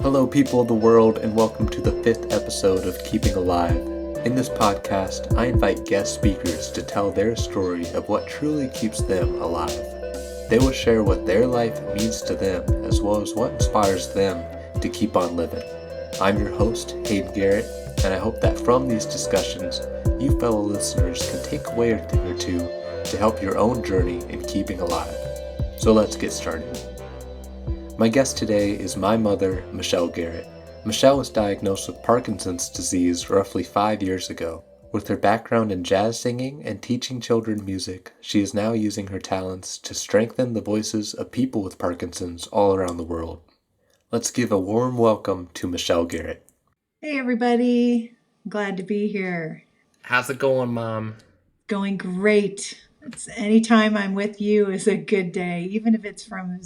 Hello, people of the world, and welcome to the 5th episode of Keeping Alive. In this podcast, I invite guest speakers to tell their story of what truly keeps them alive. They will share what their life means to them, as well as what inspires them to keep on living. I'm your host, Hayden Garratt, and I hope that from these discussions, you fellow listeners can take away a thing or two to help your own journey in keeping alive. So let's get started. My guest today is my mother, Michelle Garratt. Michelle was diagnosed with Parkinson's disease roughly 5 years ago. With her background in jazz singing and teaching children music, she is now using her talents to strengthen the voices of people with Parkinson's all around the world. Let's give a warm welcome to Michelle Garratt. Hey everybody, glad to be here. How's it going, Mom? Going great. Anytime I'm with you is a good day, even if it's from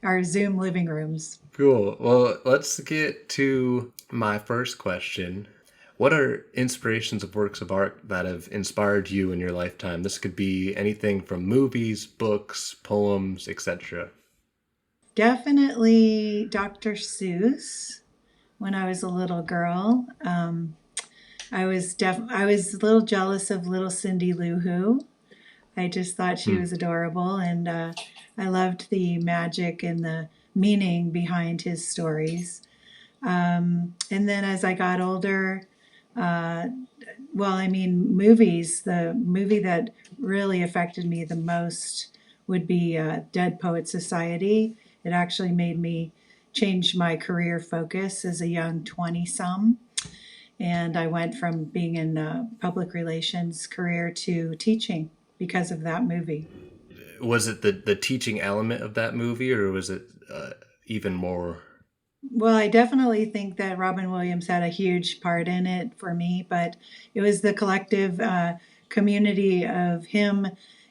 our Zoom living rooms. Cool. Well, let's get to my first question. What are inspirations of works of art that have inspired you in your lifetime? This could be anything from movies, books, poems, etc. Definitely Dr. Seuss. When I was a little girl, I was a little jealous of little Cindy Lou Who. I just thought she was adorable, and I loved the magic and the meaning behind his stories. And then as I got older, movies, the movie that really affected me the most would be Dead Poet Society. It actually made me change my career focus as a young 20-some. And I went from being in a public relations career to teaching because of that movie. Was it the teaching element of that movie, or was it even more? Well, I definitely think that Robin Williams had a huge part in it for me, but it was the collective community of him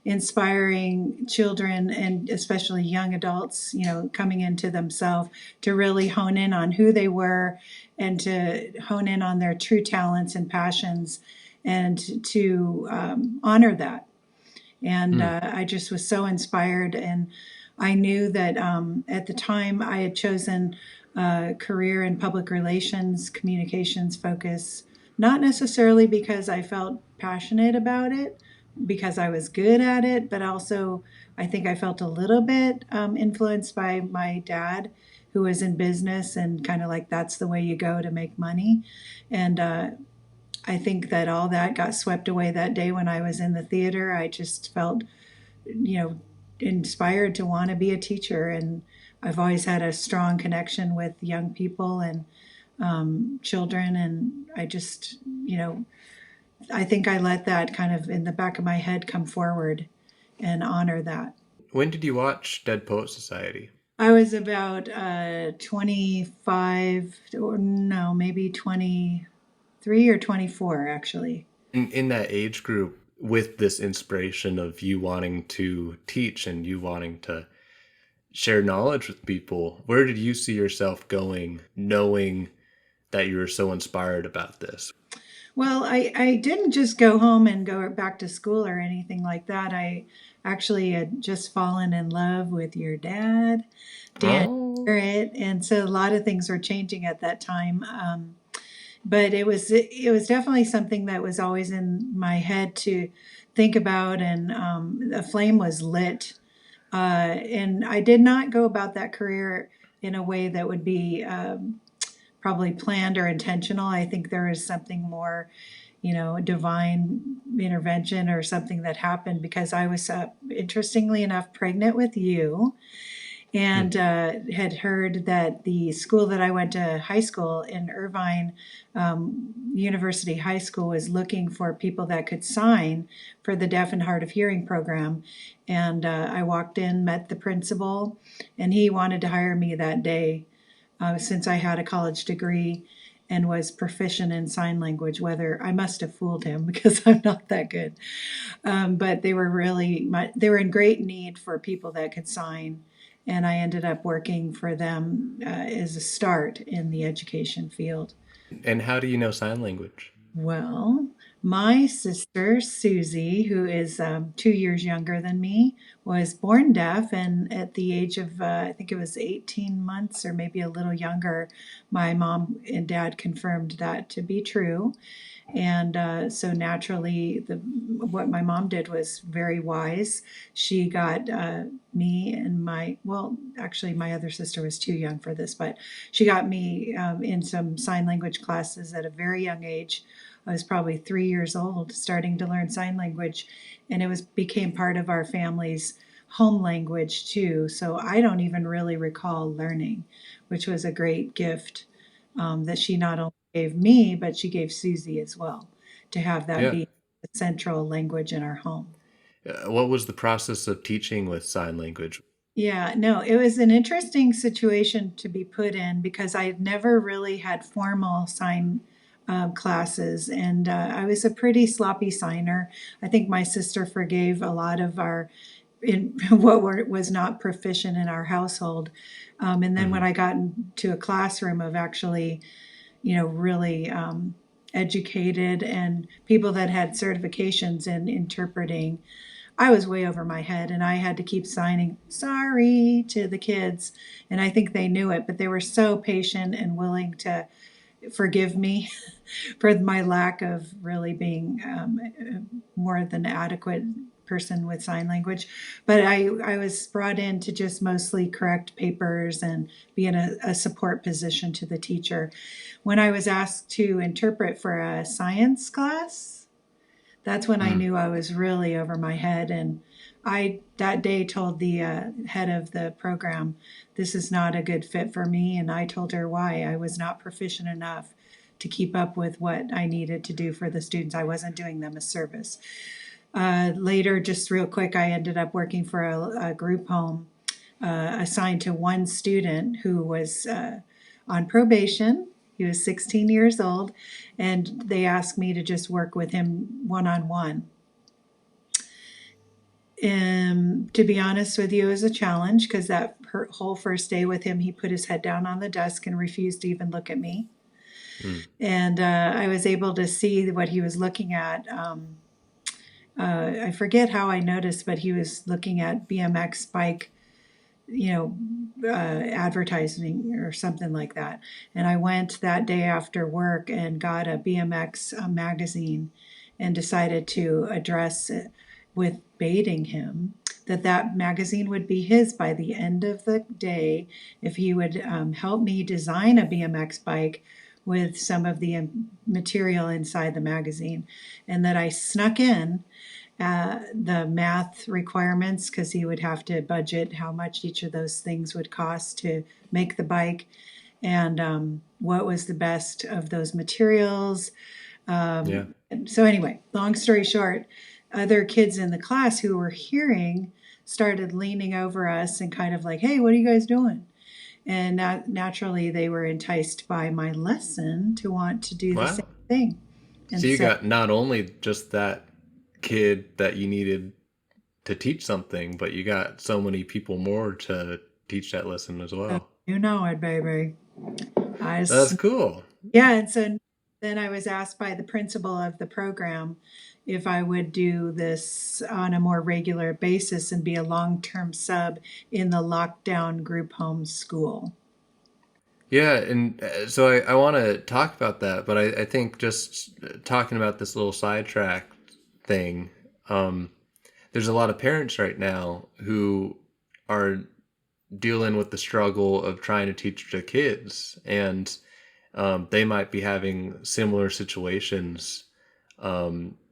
inspiring children and especially young adults, coming into themselves to really hone in on who they were and to hone in on their true talents and passions and to honor that. And I just was so inspired. And I knew that at the time I had chosen a career in public relations, communications focus, not necessarily because I felt passionate about it, because I was good at it, but also I think I felt a little bit influenced by my dad, who was in business and kind of like that's the way you go to make money. And I think that all that got swept away that day when I was in the theater. I just felt, inspired to want to be a teacher. And I've always had a strong connection with young people and children. And I just, I think I let that kind of in the back of my head come forward and honor that. When did you watch Dead Poet Society? I was about 25, or no, maybe 23 or 24, actually. In that age group, with this inspiration of you wanting to teach and you wanting to share knowledge with people, where did you see yourself going, knowing that you were so inspired about this? Well, I didn't just go home and go back to school or anything like that. I actually had just fallen in love with your dad, Dan Garratt, and so a lot of things were changing at that time. But it was definitely something that was always in my head to think about, and the flame was lit. And I did not go about that career in a way that would be probably planned or intentional. I think there is something more, divine intervention or something that happened because I was, interestingly enough, pregnant with you, and had heard that the school that I went to high school in Irvine University High School was looking for people that could sign for the deaf and hard of hearing program. And I walked in, met the principal, and he wanted to hire me that day since I had a college degree and was proficient in sign language, whether I must have fooled him because I'm not that good. But they were they were in great need for people that could sign. And I ended up working for them as a start in the education field. And how do you know sign language? Well, My sister, Susie, who is 2 years younger than me, was born deaf. And at the age of, I think it was 18 months or maybe a little younger, my mom and dad confirmed that to be true. And so naturally, what my mom did was very wise. She got me and well, actually, my other sister was too young for this, but she got me in some sign language classes at a very young age. I was probably 3 years old, starting to learn sign language, and it became part of our family's home language too. So I don't even really recall learning, which was a great gift that she not only gave me, but she gave Susie as well, to have that Yeah. be the central language in our home. What was the process of teaching with sign language? Yeah, no, it was an interesting situation to be put in because I had never really had formal sign classes, and I was a pretty sloppy signer. I think my sister forgave a lot of our in was not proficient in our household, and then when Hmm. I got into a classroom of actually really educated and people that had certifications in interpreting, I was way over my head and I had to keep signing sorry to the kids. And I think they knew it, but they were so patient and willing to forgive me for my lack of really being more than adequate person with sign language. But I was brought in to just mostly correct papers and be in a support position to the teacher. When I was asked to interpret for a science class, that's when I Mm. knew I was really over my head. And I that day told the head of the program, this is not a good fit for me. And I told her why. I was not proficient enough to keep up with what I needed to do for the students. I wasn't doing them a service. Later, just real quick, I ended up working for a group home assigned to one student who was on probation. He was 16 years old, and they asked me to just work with him one on one. To be honest with you, it was a challenge because that whole first day with him, he put his head down on the desk and refused to even look at me. Mm. And I was able to see what he was looking at. I forget how I noticed, but he was looking at BMX bike, you know, advertising or something like that. And I went that day after work and got a BMX magazine and decided to address it with baiting him that that magazine would be his by the end of the day if he would help me design a BMX bike with some of the material inside the magazine, and that I snuck in the math requirements because he would have to budget how much each of those things would cost to make the bike, and what was the best of those materials. Yeah. So, anyway, long story short, other kids in the class who were hearing started leaning over us and kind of like, hey, what are you guys doing? And naturally, they were enticed by my lesson to want to do the Wow. same thing. So And you so, got not only just that kid that you needed to teach something, but you got so many people more to teach that lesson as well. you know it, baby. I That's cool. Yeah, and so then I was asked by the principal of the program if I would do this on a more regular basis and be a long-term sub in the lockdown group home school. Yeah, and so I want to talk about that, but I think just talking about this little sidetrack thing, um, there's a lot of parents right now who are dealing with the struggle of trying to teach their kids, and they might be having similar situations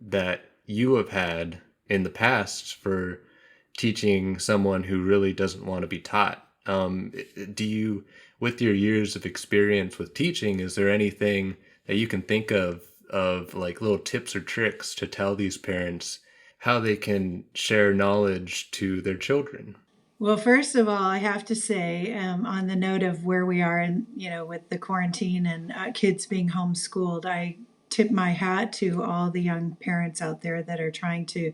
that you have had in the past for teaching someone who really doesn't want to be taught. Do you, with your years of experience with teaching, is there anything that you can think of like little tips or tricks to tell these parents how they can share knowledge to their children? Well, first of all, I have to say, on the note of where we are, and with the quarantine and kids being homeschooled, I tip my hat to all the young parents out there that are trying to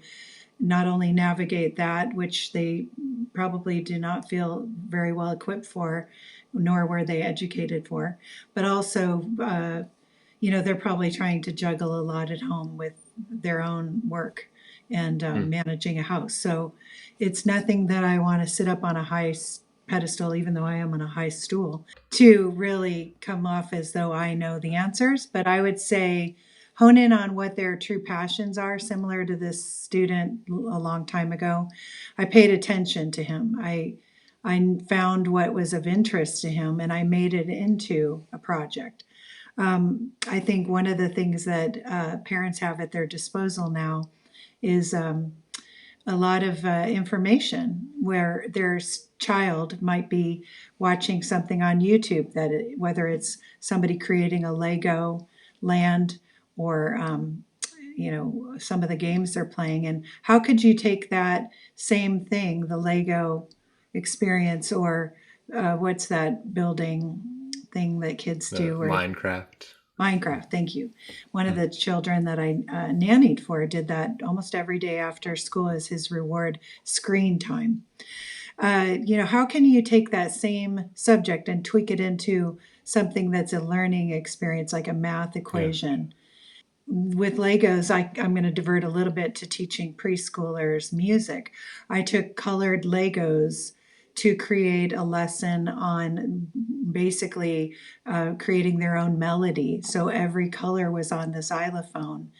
not only navigate that, which they probably do not feel very well equipped for, nor were they educated for, but also, they're probably trying to juggle a lot at home with their own work and managing a house. So it's nothing that I want to sit up on a high pedestal, even though I am on a high stool, to really come off as though I know the answers. But I would say hone in on what their true passions are, similar to this student a long time ago. I paid attention to him. I found what was of interest to him and I made it into a project. I think one of the things that parents have at their disposal now is a lot of information where their child might be watching something on YouTube whether it's somebody creating a Lego land or some of the games they're playing, and how could you take that same thing, the Lego experience, or what's that building thing that kids do, or Minecraft. Minecraft, thank you. One of the children that I nannied for did that almost every day after school as his reward, screen time. How can you take that same subject and tweak it into something that's a learning experience, like a math equation? With Legos, I'm going to divert a little bit to teaching preschoolers music. I took colored Legos to create a lesson on basically creating their own melody. So every color was on the xylophone,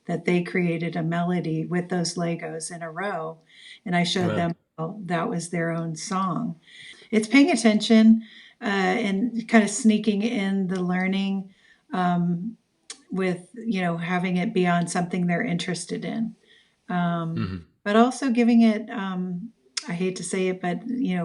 that they created a melody with those Legos in a row. And I showed them how that was their own song. It's paying attention and kind of sneaking in the learning with, having it be on something they're interested in. But also giving it, I hate to say it, but,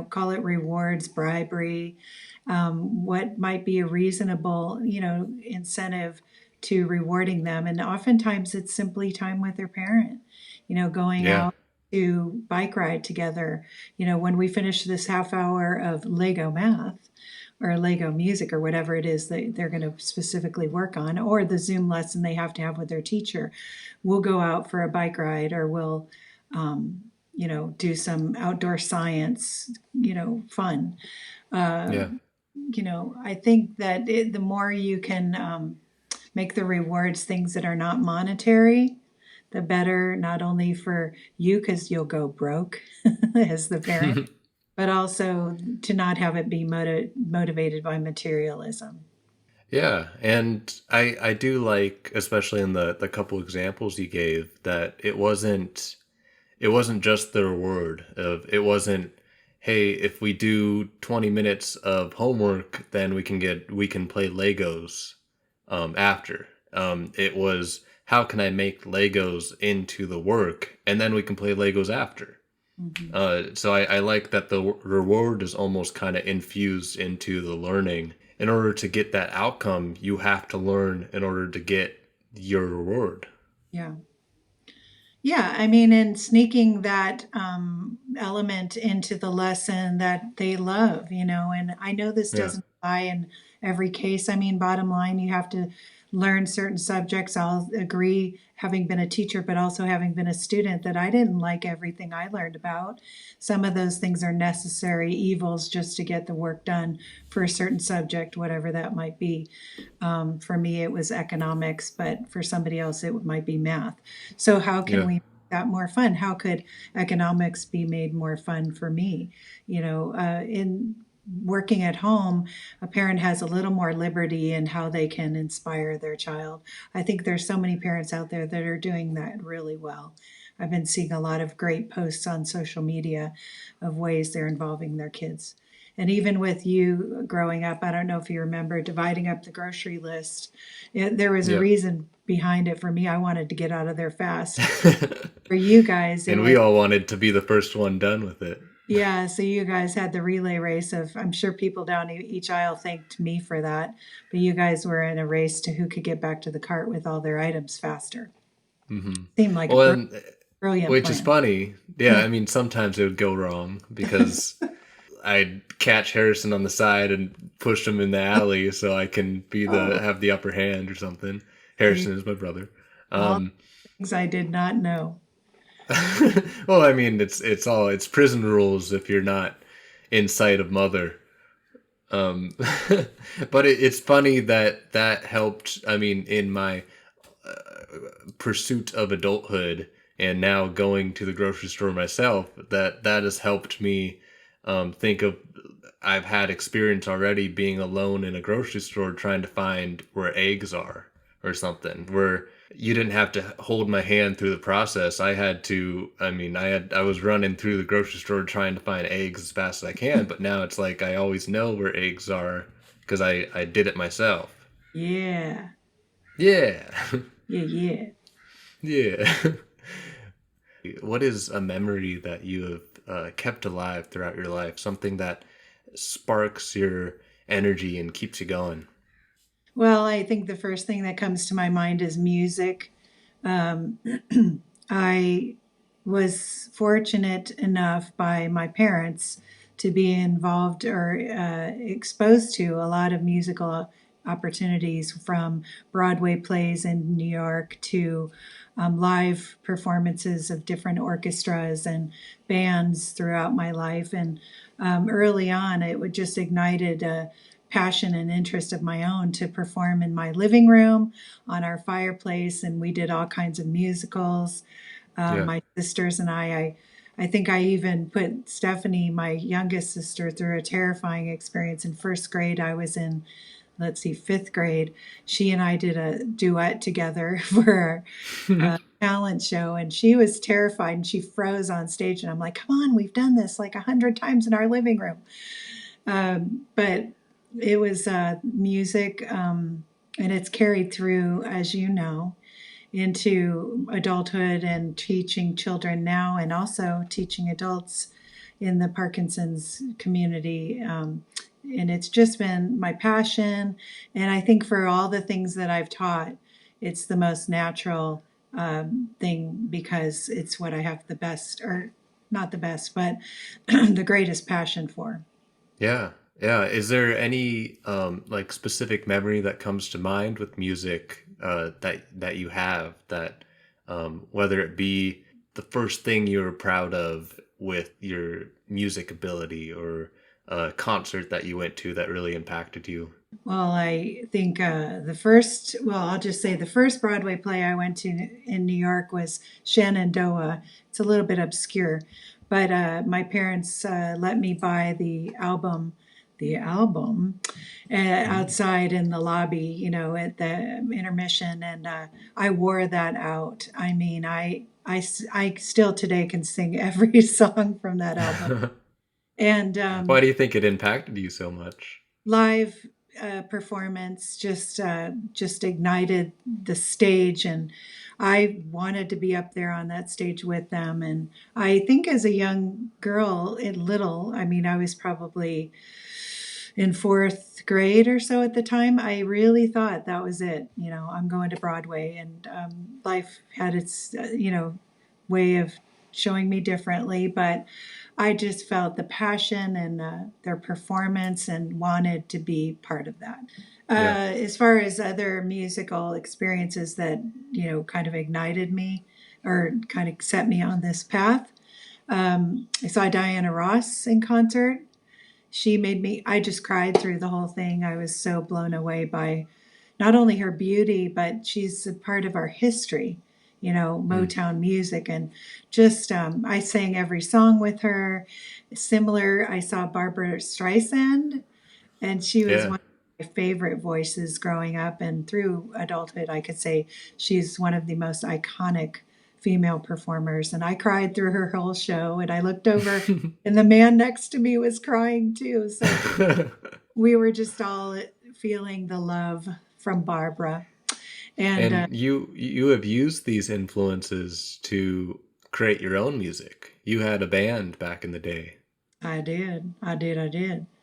call it rewards, bribery, what might be a reasonable, incentive to rewarding them. And oftentimes it's simply time with their parent, going out to bike ride together. When we finish this half hour of Lego math or Lego music or whatever it is that they're going to specifically work on, or the Zoom lesson they have to have with their teacher, we'll go out for a bike ride, or we'll, do some outdoor science, fun. I think that the more you can make the rewards things that are not monetary, the better, not only for you, because you'll go broke as the parent, but also to not have it be motivated by materialism. Yeah, and I do like, especially in the couple examples you gave, that it wasn't just the reward of, it wasn't, hey, if we do 20 minutes of homework, then we can play Legos after. It was, how can I make Legos into the work, and then we can play Legos after. So I like that the reward is almost kind of infused into the learning. In order to get that outcome, you have to learn in order to get your reward. Yeah. Yeah, I mean, and sneaking that element into the lesson that they love, and I know this doesn't apply in every case. I mean, bottom line, you have to learn certain subjects. I'll agree, having been a teacher, but also having been a student, that I didn't like everything I learned about. Some of those things are necessary evils just to get the work done for a certain subject, whatever that might be. For me, it was economics, but for somebody else, it might be math. So how can we make that more fun? How could economics be made more fun for me? In working at home, a parent has a little more liberty in how they can inspire their child. I think there's so many parents out there that are doing that really well. I've been seeing a lot of great posts on social media of ways they're involving their kids. And even with you growing up, I don't know if you remember dividing up the grocery list. There was a reason behind it. For me, I wanted to get out of there fast. For you guys, and we all wanted to be the first one done with it. Yeah, so you guys had the relay race of, I'm sure people down each aisle thanked me for that, but you guys were in a race to who could get back to the cart with all their items faster. Seemed like a brilliant which plan. Is funny. Yeah, I mean, sometimes it would go wrong because I'd catch Harrison on the side and push him in the alley so I can have the upper hand or something. Harrison is my brother. All things I did not know. Well, I mean, it's prison rules if you're not in sight of mother. But it's funny that helped. I mean, in my pursuit of adulthood and now going to the grocery store myself, that has helped me think of, I've had experience already being alone in a grocery store trying to find where eggs are or something, where you didn't have to hold my hand through the process. I had to, I was running through the grocery store trying to find eggs as fast as I can, but now it's like I always know where eggs are because I did it myself. Yeah. Yeah. Yeah, yeah. Yeah. What is a memory that you have kept alive throughout your life? Something that sparks your energy and keeps you going? Well, I think the first thing that comes to my mind is music. Um, I was fortunate enough by my parents to be involved or exposed to a lot of musical opportunities, from Broadway plays in New York to live performances of different orchestras and bands throughout my life. And early on, it would just ignited a passion and interest of my own to perform in my living room on our fireplace, and we did all kinds of musicals. Yeah. My sisters and I think I even put Stephanie, my youngest sister, through a terrifying experience in first grade. I was in, let's see, fifth grade. She and I did a duet together for a talent show, and she was terrified and she froze on stage. And I'm like, come on, we've done this like 100 times in our living room. But it was music, and it's carried through, as you know, into adulthood and teaching children now, and also teaching adults in the Parkinson's community. And it's just been my passion. And I think for all the things that I've taught, it's the most natural thing, because it's what I have the best, or not the best, but the greatest passion for. Yeah. Yeah. Is there any like specific memory that comes to mind with music that you have, that whether it be the first thing you were proud of with your music ability, or a concert that you went to that really impacted you? Well, I think I'll just say the first Broadway play I went to in New York was Shenandoah. It's a little bit obscure, but my parents let me buy the album Mm. outside in the lobby, at the intermission, and I wore that out. I mean, I still today can sing every song from that album. And Why do you think it impacted you so much? live performance just ignited the stage, and I wanted to be up there on that stage with them. And I think as a young girl, I mean, I was probably in fourth grade or so at the time, I really thought that was it. I'm going to Broadway. And life had its way of showing me differently, but I just felt the passion and their performance and wanted to be part of that. Yeah. As far as other musical experiences that, kind of ignited me or kind of set me on this path, I saw Diana Ross in concert. She made me, I just cried through the whole thing. I was so blown away by not only her beauty, but she's a part of our history, Mm. Motown music. And just, I sang every song with her. Similar, I saw Barbara Streisand, and she was Yeah. one of my favorite voices growing up. And through adulthood, I could say she's one of the most iconic female performers. And I cried through her whole show. And I looked over, and the man next to me was crying too. So we were just all feeling the love from Barbara. And And you have used these influences to create your own music. You had a band back in the day. I did.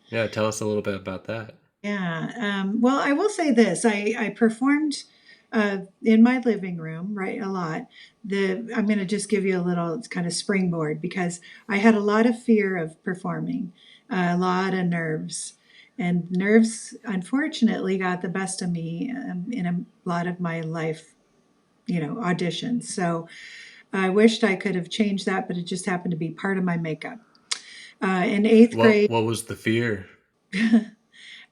Yeah, tell us a little bit about that. Yeah. Well, I will say this: I performed in my living room, right, a lot. I'm going to just give you a little kind of springboard, because I had a lot of fear of performing, a lot of nerves, and nerves unfortunately got the best of me in a lot of my life, auditions. So I wished I could have changed that, but it just happened to be part of my makeup. In eighth grade, What was the fear?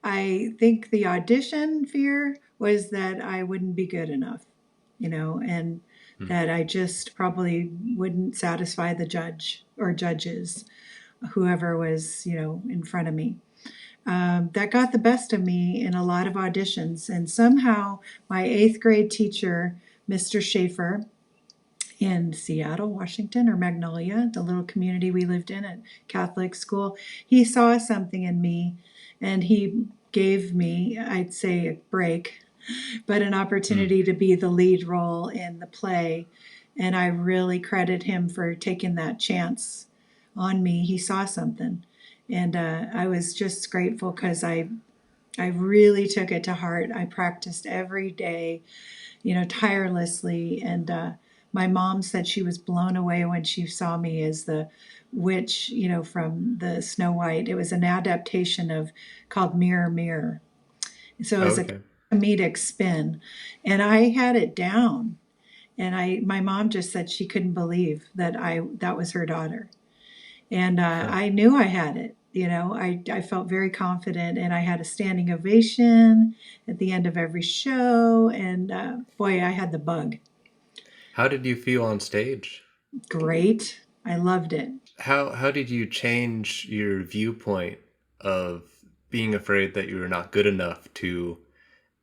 I think the audition fear was that I wouldn't be good enough. and Hmm. that I just probably wouldn't satisfy the judge or judges, whoever was, in front of me. That got the best of me in a lot of auditions. And somehow my eighth grade teacher, Mr. Schaefer, in Seattle, Washington, or Magnolia, the little community we lived in at Catholic school, he saw something in me and he gave me, I'd say, a break, but an Hmm. opportunity to be the lead role in the play. And I really credit him for taking that chance on me. He saw something. And I was just grateful because I really took it to heart. I practiced every day, tirelessly. And my mom said she was blown away when she saw me as the witch, from the Snow White. It was an adaptation of called Mirror Mirror. So it Oh, was a okay. comedic spin, and I had it down. And my mom just said she couldn't believe that was her daughter, and Huh. I knew I had it. I felt very confident, and I had a standing ovation at the end of every show. And boy, I had the bug. How did you feel on stage? Great, I loved it. How did you change your viewpoint of being afraid that you were not good enough to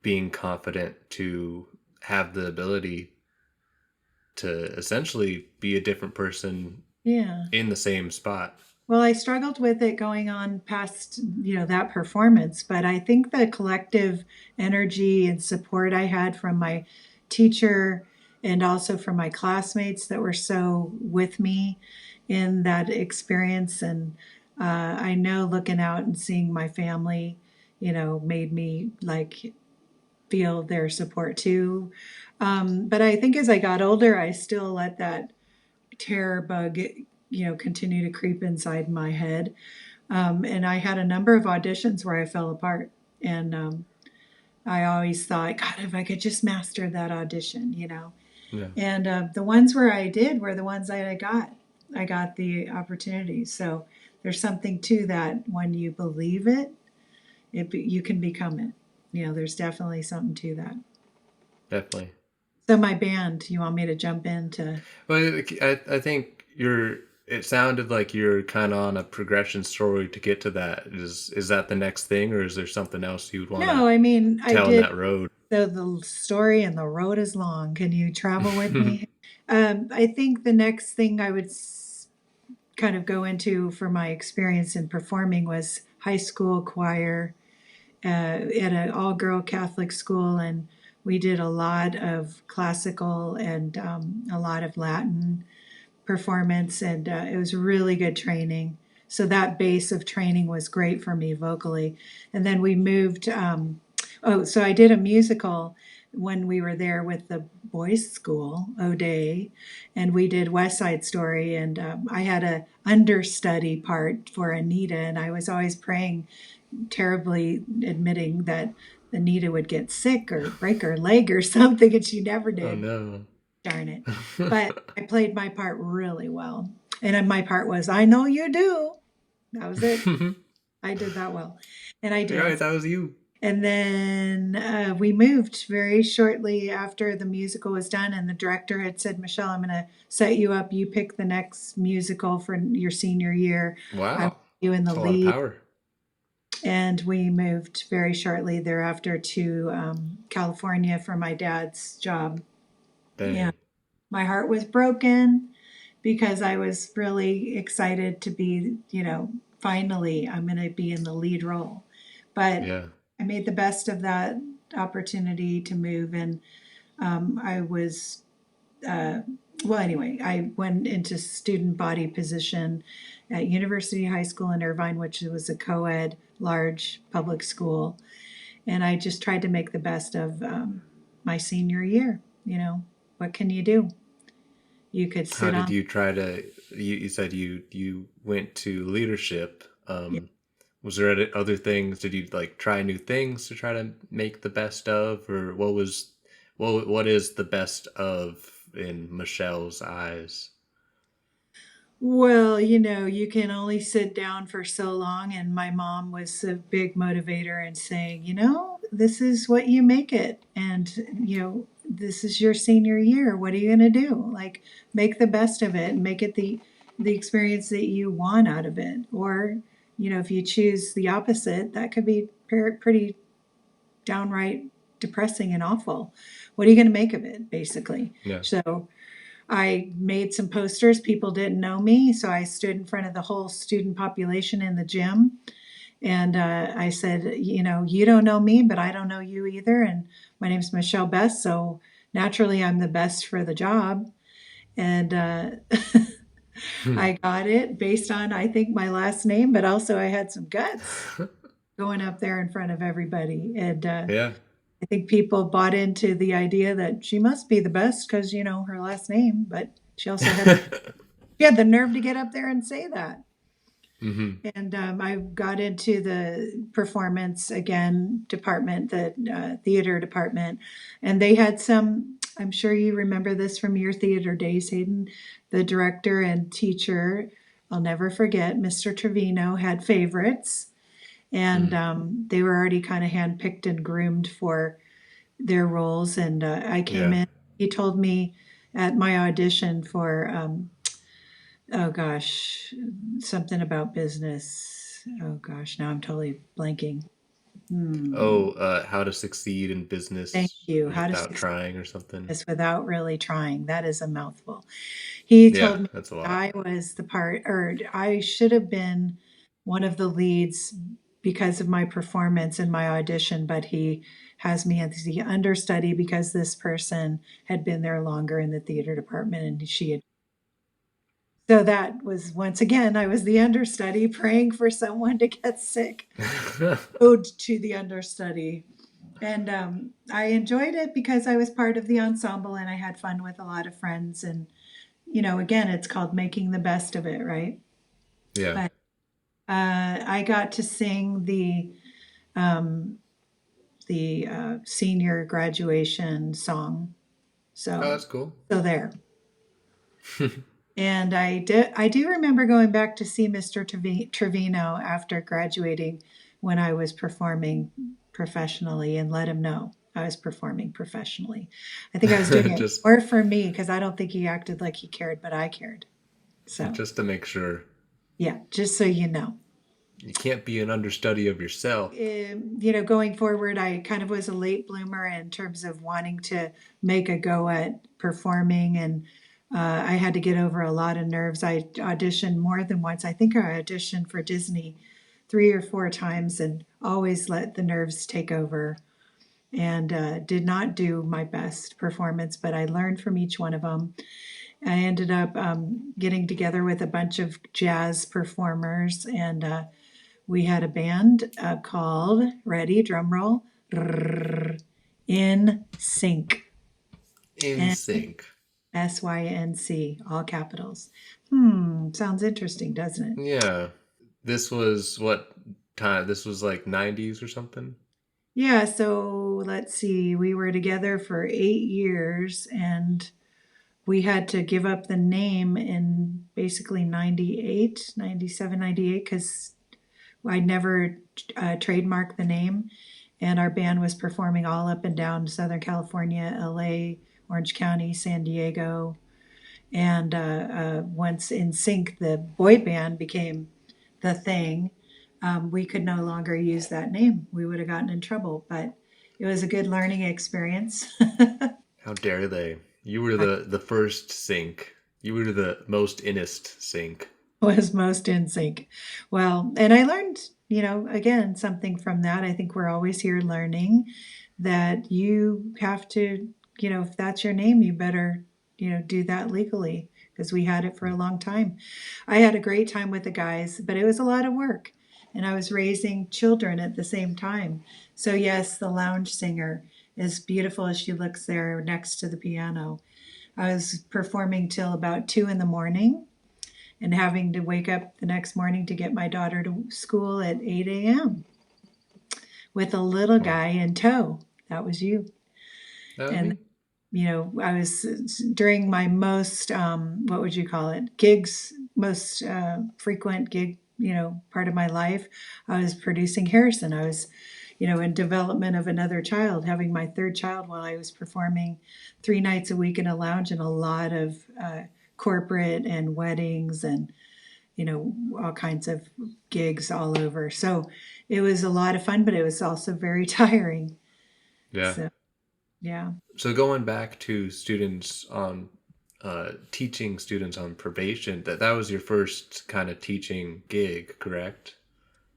being confident to have the ability to essentially be a different person Yeah. in the same spot? Well, I struggled with it going on past, that performance, but I think the collective energy and support I had from my teacher and also from my classmates that were so with me in that experience. And I know looking out and seeing my family, made me like feel their support too. But I think as I got older, I still let that terror bug, continue to creep inside my head. And I had a number of auditions where I fell apart. And I always thought, God, if I could just master that audition. Yeah, And the ones where I did were the ones that I got. I got the opportunities. So there's something to that. When you believe it, you can become it. There's definitely something to that. definitely. So my band, you want me to jump into? Well, I think you're. It sounded like you're kind of on a progression story to get to that. Is that the next thing, or is there something else you'd want to No, I mean, I tell in did. that road? So the story and the road is long. Can you travel with me? I think the next thing I would kind of go into for my experience in performing was high school choir at an all-girl Catholic school, and we did a lot of classical and a lot of Latin performance, and it was really good training. So that base of training was great for me vocally. And then we moved. So I did a musical when we were there with the boys' school, O'Day, and we did West Side Story. And I had a understudy part for Anita, and I was always praying, terribly admitting that Anita would get sick or break her leg or something, and she never Oh did. no. Darn it. But I played my part really well. And my part was, I know you do. That was it. I did that well. And I You're right, did. that was you. And then we moved very shortly after the musical was done. And the director had said, Michelle, I'm going to set you up. You pick the next musical for your senior year. I want Wow. you in the That's a lot of lead. power. And we moved very shortly thereafter to California for my dad's job. And Dang. my heart was broken because I was really excited to be, finally I'm going to be in the lead role. But Yeah. I made the best of that opportunity to move, and I was, uh, well, anyway, I went into student body position at University High School in Irvine, which was a co ed, large public school. And I just tried to make the best of my senior year. What can you do? You could How sit did on. you try to you said you went to leadership. Yeah. Was there other things? Did you like try new things to try to make the best of, or what is the best of in Michelle's eyes? Well, you can only sit down for so long. And my mom was a big motivator in saying, this is what you make it. And, this is your senior year. What are you going to do? Like, make the best of it and make it the experience that you want out of it. Or, if you choose the opposite, that could be pretty downright depressing and awful. What are you going to make of it, basically? Yeah. So I made some posters. People didn't know me, so I stood in front of the whole student population in the gym. And I said, you don't know me, but I don't know you either. And my name's Michelle Best, so naturally I'm the best for the job. And I got it based on, I think, my last name, but also I had some guts going up there in front of everybody. And Yeah. I think people bought into the idea that she must be the best because, her last name, but she also had the nerve to get up there and say that. And I got into the performance again department, the theater department, and they had some. I'm sure you remember this from your theater days, Hayden. The director and teacher, I'll never forget, Mr. Trevino, had favorites, and they were already kind of handpicked and groomed for their roles. And I came Yeah. in. He told me at my audition for oh gosh, something about business. Oh gosh, now I'm totally blanking. Oh, how to succeed in Thank business you. How to without succeed trying or something. this without really trying. That is a mouthful. He Yeah, told me that's a lot. I was the part, or I should have been one of the leads because of my performance in my audition, but he has me as the understudy because this person had been there longer in the theater department and she had. So that was once again, I was the understudy praying for someone to get sick, ode to the understudy. And I enjoyed it because I was part of the ensemble and I had fun with a lot of friends. And, again, it's called making the best of it, right? Yeah. But I got to sing um, the senior graduation song. Oh, So, that's cool. so there. And I do remember going back to see Mr. Trevino after graduating when I was performing professionally and let him know I was performing professionally. I think I was doing it just more for me because I don't think he acted like he cared, but I cared. So, just to make sure yeah, just so you know. you can't be an understudy of yourself. Going forward, I kind of was a late bloomer in terms of wanting to make a go at performing, and I had to get over a lot of nerves. I auditioned more than once. I think I auditioned for Disney 3 or 4 times and always let the nerves take over and did not do my best performance, but I learned from each one of them. I ended up getting together with a bunch of jazz performers and we had a band called, ready, drum roll, In Sync. In sync. NSYNC, all capitals. Sounds interesting, doesn't it? Yeah. This was what time? This was like 90s or something? Yeah, so let's see. We were together for 8 years and we had to give up the name in basically 98, 97, 98, because I never trademarked the name. And our band was performing all up and down Southern California, LA, Orange County, San Diego. And once In Sync, the boy band, became the thing, we could no longer use that name. We would have gotten in trouble, but it was a good learning experience. How dare they? You were the first sync. You were the most innest sync. Was most In Sync. Well, and I learned, again, something from that. I think we're always here learning that you have to, if that's your name, you better, do that legally because we had it for a long time. I had a great time with the guys, but it was a lot of work. And I was raising children at the same time. So, yes, the lounge singer, as beautiful as she looks there next to the piano, I was performing till about 2 in the morning and having to wake up the next morning to get my daughter to school at 8 a.m. with a little Wow. guy in tow. That was you. That was And, me? I was during my most, what would you call it, gigs, most frequent gig, part of my life, I was producing Harrison. I was in development of another child, having my third child while I was performing 3 nights a week in a lounge and a lot of corporate and weddings and, all kinds of gigs all over. So it was a lot of fun, but it was also very tiring. Yeah. So, yeah. So going back to students on teaching students on probation, that was your first kind of teaching gig, correct?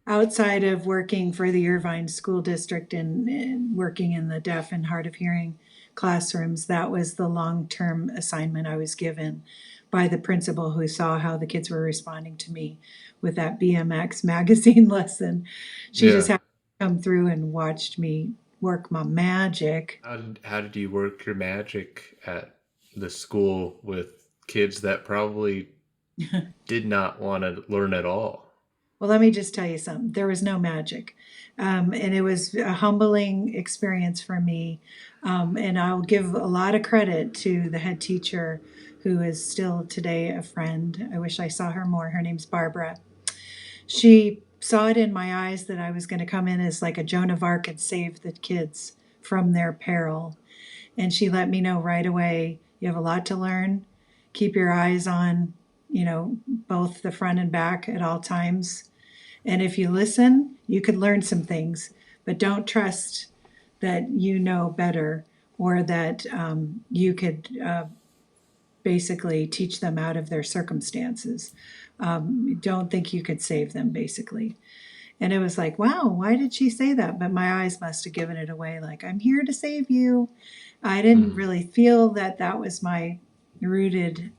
Outside of working for the Irvine School District and working in the deaf and hard of hearing classrooms, that was the long term assignment I was given by the principal who saw how the kids were responding to me with that BMX magazine lesson. She just Yeah. had to come through and watched me work my magic. How did you work your magic at the school with kids that probably did not want to learn at all? Well, let me just tell you something. There was no magic. And it was a humbling experience for me. And I'll give a lot of credit to the head teacher, who is still today a friend. I wish I saw her more. Her name's Barbara. She saw it in my eyes that I was going to come in as like a Joan of Arc and save the kids from their peril. And she let me know right away, you have a lot to learn. Keep your eyes on, both the front and back at all times. And if you listen, you could learn some things, but don't trust that you know better or that you could basically teach them out of their circumstances. Don't think you could save them, basically. And it was like, wow, why did she say that? But my eyes must have given it away, like, I'm here to save you. I didn't Mm. really feel that that was my rooted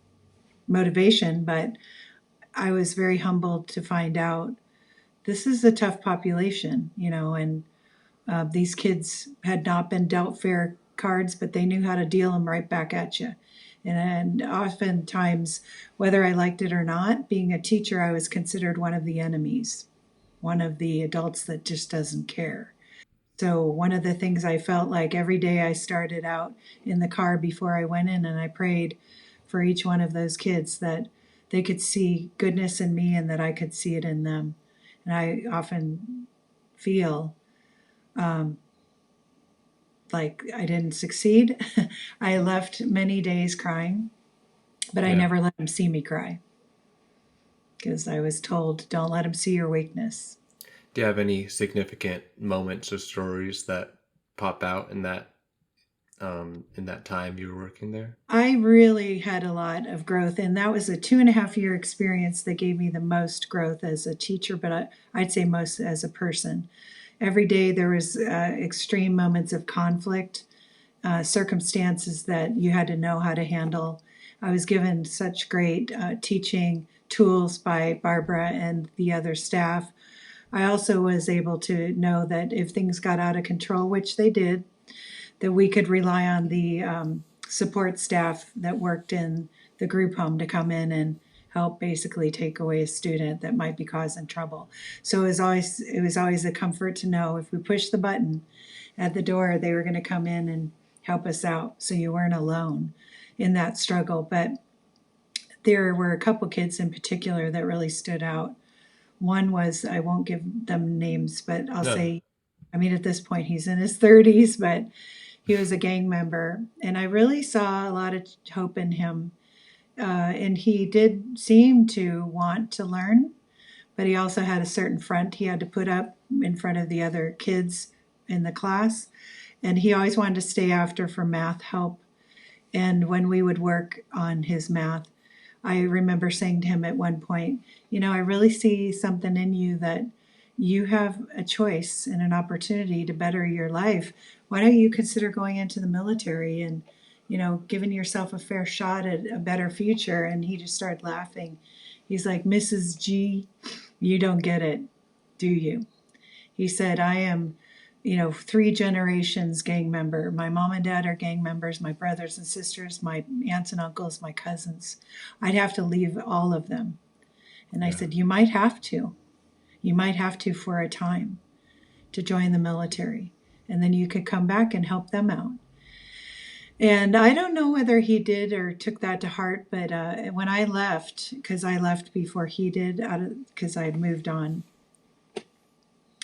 motivation, but I was very humbled to find out this is a tough population, and these kids had not been dealt fair cards, but they knew how to deal them right back at you. And oftentimes, whether I liked it or not, being a teacher, I was considered one of the enemies, one of the adults that just doesn't care. So, one of the things I felt like every day I started out in the car before I went in and I prayed for each one of those kids that they could see goodness in me and that I could see it in them. And I often feel like I didn't succeed. I left many days crying, but I Yeah. never let them see me cry because I was told, don't let them see your weakness. Do you have any significant moments or stories that pop out in that time you were working there? I really had a lot of growth, and that was a 2.5 year experience that gave me the most growth as a teacher, but I'd say most as a person. Every day there was extreme moments of conflict, circumstances that you had to know how to handle. I was given such great teaching tools by Barbara and the other staff. I also was able to know that if things got out of control, which they did, that we could rely on the support staff that worked in the group home to come in and help basically take away a student that might be causing trouble. So it was always a comfort to know if we pushed the button at the door, they were going to come in and help us out. So you weren't alone in that struggle. But there were a couple kids in particular that really stood out. One was, I won't give them names, but I'll No. say, I mean, at this point, he's in his 30s, but he was a gang member. And I really saw a lot of hope in him. And he did seem to want to learn, but he also had a certain front he had to put up in front of the other kids in the class. And he always wanted to stay after for math help. And when we would work on his math, I remember saying to him at one point, I really see something in you that you have a choice and an opportunity to better your life. Why don't you consider going into the military and, giving yourself a fair shot at a better future? And he just started laughing. He's like, Mrs. G, you don't get it, do you? He said, I am, 3 generations gang member. My mom and dad are gang members, my brothers and sisters, my aunts and uncles, my cousins. I'd have to leave all of them. And I Yeah. said, you might have to. You might have to for a time to join the military. And then you could come back and help them out. And I don't know whether he did or took that to heart, but when I left, because I left before he did, because I had moved on,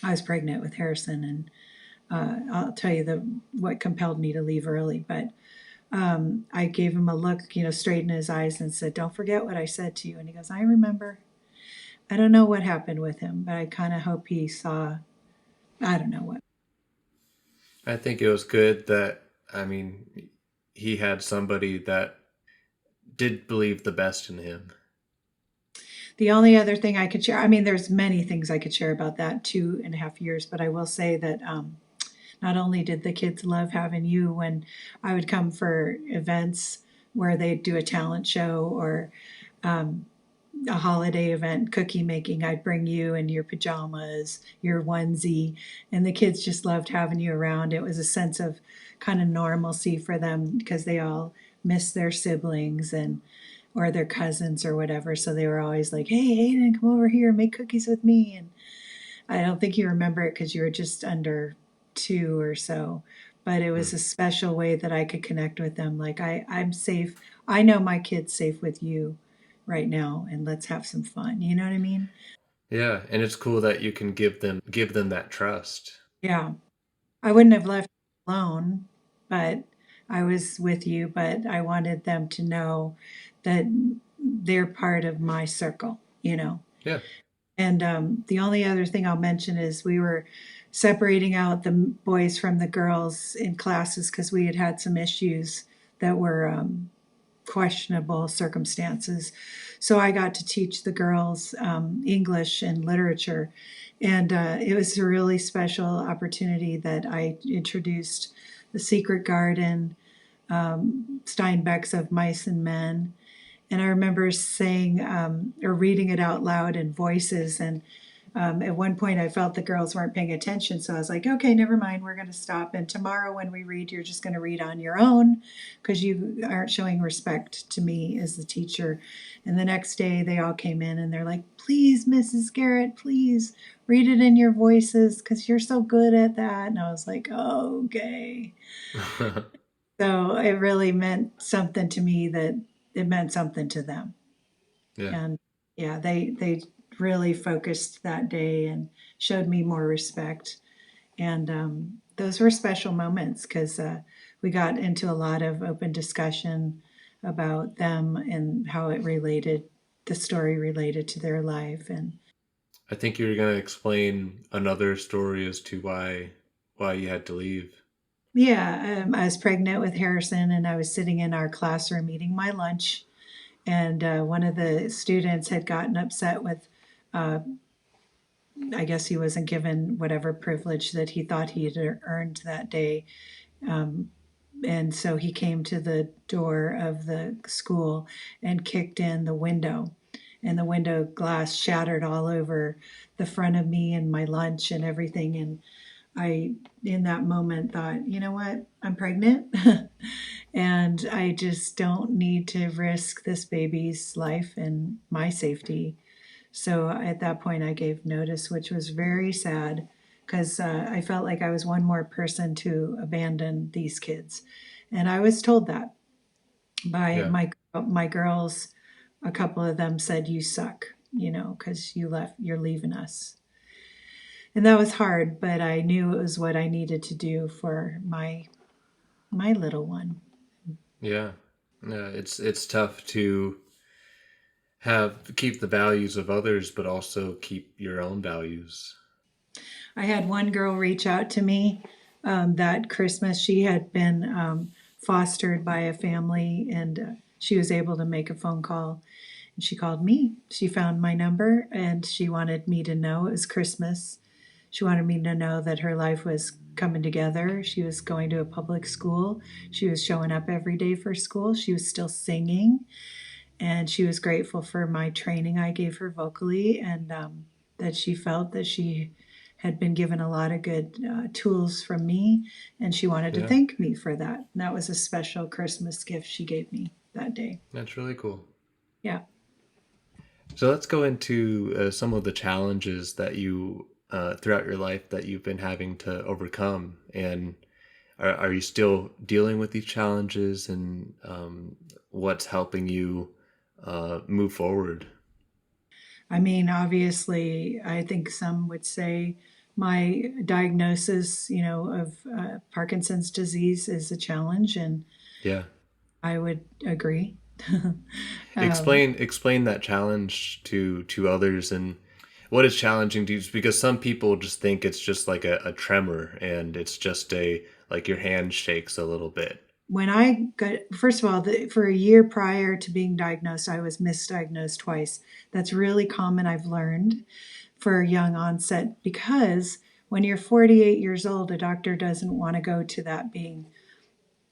I was pregnant with Harrison, and I'll tell you what compelled me to leave early, but I gave him a look, straight in his eyes and said, "Don't forget what I said to you." And he goes, "I remember." I don't know what happened with him, but I kind of hope he saw, I don't know what. I think it was good that, I mean, he had somebody that did believe the best in him. The only other thing I could share, I mean, there's many things I could share about that 2.5 years, but I will say that not only did the kids love having you when I would come for events where they'd do a talent show or a holiday event, cookie making, I'd bring you in your pajamas, your onesie, and the kids just loved having you around. It was a sense of kind of normalcy for them because they all miss their siblings and or their cousins or whatever. So they were always like, "Hey, Hayden, come over here, make cookies with me." And I don't think you remember it because you were just under 2 or so, but it was Hmm. a special way that I could connect with them. Like I'm safe. I know my kid's safe with you right now, and let's have some fun. You know what I mean? Yeah, and it's cool that you can give them that trust. Yeah. I wouldn't have left you alone, but I was with you, but I wanted them to know that they're part of my circle. Yeah. And the only other thing I'll mention is we were separating out the boys from the girls in classes because we had had some issues that were questionable circumstances. So I got to teach the girls English and literature. And it was a really special opportunity that I introduced The Secret Garden, Steinbeck's Of Mice and Men. And I remember saying or reading it out loud in voices. And at one point, I felt the girls weren't paying attention. So I was like, okay, never mind. We're going to stop. And tomorrow, when we read, you're just going to read on your own because you aren't showing respect to me as the teacher. And the next day, they all came in and they're like, please, Mrs. Garratt, please read it in your voices because you're so good at that. And I was like, oh, okay. So it really meant something to me that it meant something to them. Yeah. And yeah, they really focused that day and showed me more respect. And those were special moments because we got into a lot of open discussion about them and how the story related to their life. And I think you were going to explain another story as to why you had to leave. yeah, I was pregnant with Harrison, and I was sitting in our classroom eating my lunch. And one of the students had gotten upset with I guess he wasn't given whatever privilege that he thought he had earned that day. And so he came to the door of the school and kicked in the window. And the window glass shattered all over the front of me and my lunch and everything. And I, in that moment, thought, you know what? I'm pregnant. And I just don't need to risk this baby's life and my safety. So at that point, I gave notice, which was very sad because I felt like I was one more person to abandon these kids. And I was told that by Yeah. my girls. A couple of them said, "You suck," because you're leaving us. And that was hard, but I knew it was what I needed to do for my little one. Yeah. Yeah, it's tough to have keep the values of others but also keep your own values. I had one girl reach out to me that Christmas. She had been fostered by a family, and she was able to make a phone call. And she called me. She found my number, and she wanted me to know it was Christmas. She wanted me to know that her life was coming together. She was going to a public school. She was showing up every day for school. She was still singing, and she was grateful for my training I gave her vocally, and that she felt that she had been given a lot of good tools from me, and she wanted to Yeah. thank me for that. And that was a special Christmas gift she gave me that day. That's really cool. Yeah. So let's go into some of the challenges that you throughout your life that you've been having to overcome, and are you still dealing with these challenges, and what's helping you move forward? I mean, obviously, I think some would say my diagnosis, of Parkinson's disease is a challenge, and Yeah. I would agree. um, Explain that challenge to others, and what is challenging to you, because some people just think it's just like a tremor, and it's just a like your hand shakes a little bit. when I got, first of all, for a year prior to being diagnosed, I was misdiagnosed twice. That's really common, I've learned, for young onset, because when you're 48 years old, a doctor doesn't want to go to that being